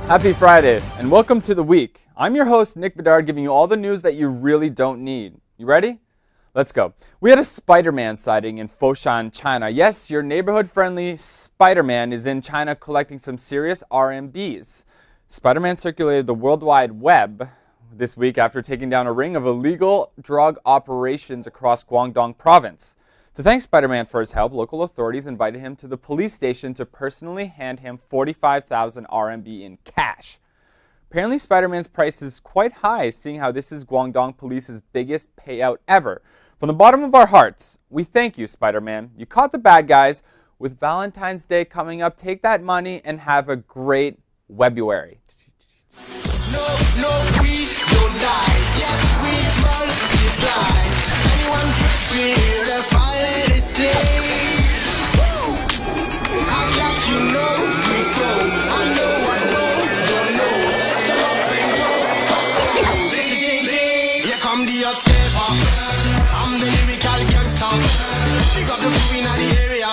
Happy Friday, and welcome to the week. I'm your host, Nick Bedard, giving you all the news that you really don't need. You ready? Let's go. We had a Spider-Man sighting in Foshan, China. Yes, your neighborhood-friendly Spider-Man is in China collecting some serious RMBs. Spider-Man circulated the World Wide Web this week after taking down a ring of illegal drug operations across Guangdong province. To thank Spider-Man for his help, local authorities invited him to the police station to personally hand him 45,000 RMB in cash. Apparently, Spider-Man's price is quite high, seeing how this is Guangdong Police's biggest payout ever. From the bottom of our hearts, we thank you, Spider-Man. You caught the bad guys. With Valentine's Day coming up, take that money and have a great Webuary. No, we don't die. Yes, we multiply. Anyone feel the fire today? I got you know we go. I know, don't know. Here come the Octava. I'm the lyrical gangster. Pick up the queen of the area.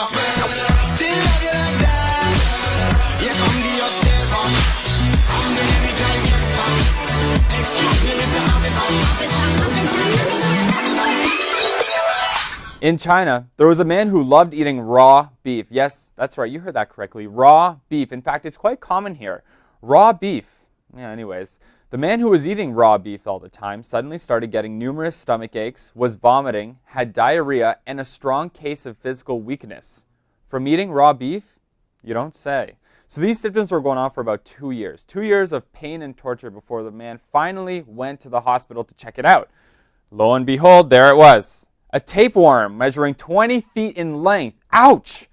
Still love you like that. Here come the Octava. I'm the lyrical gangster. Excuse me, Mr. In China, there was a man who loved eating raw beef. Yes, that's right, you heard that correctly. Raw beef. In fact, it's quite common here. Raw beef. Yeah, anyways, the man who was eating raw beef all the time suddenly started getting numerous stomach aches, was vomiting, had diarrhea, and a strong case of physical weakness. From eating raw beef? You don't say. So these symptoms were going on for about 2 years. 2 years of pain and torture before the man finally went to the hospital to check it out. Lo and behold, there it was. A tapeworm measuring 20 feet in length. Ouch!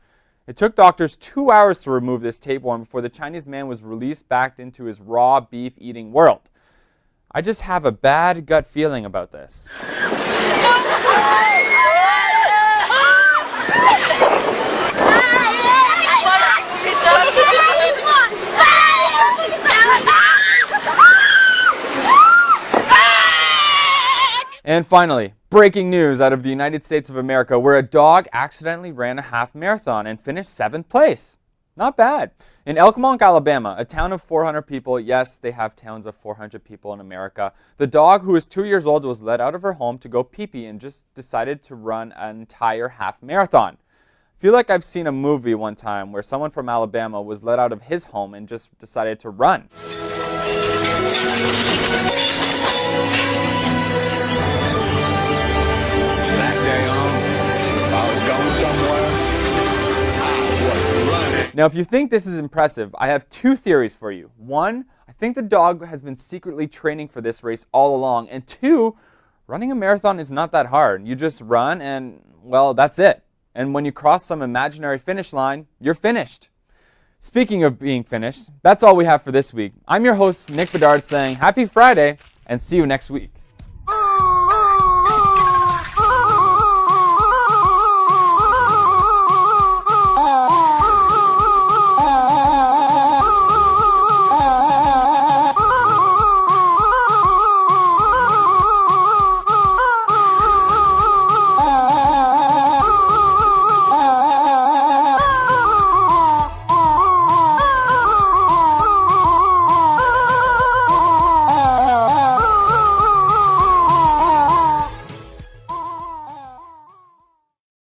It took doctors 2 hours to remove this tapeworm before the Chinese man was released back into his raw beef eating world. I just have a bad gut feeling about this. And finally, breaking news out of the United States of America, where a dog accidentally ran a half marathon and finished 7th place. Not bad. In Elkmont, Alabama, a town of 400 people, yes, they have towns of 400 people in America, the dog, who is 2 years old, was let out of her home to go pee-pee and just decided to run an entire half marathon. I feel like I've seen a movie one time where someone from Alabama was let out of his home and just decided to run. Now, if you think this is impressive, I have 2 theories for you. 1, I think the dog has been secretly training for this race all along. And 2, running a marathon is not that hard. You just run and, well, that's it. And when you cross some imaginary finish line, you're finished. Speaking of being finished, that's all we have for this week. I'm your host, Nick Bedard, saying happy Friday and see you next week.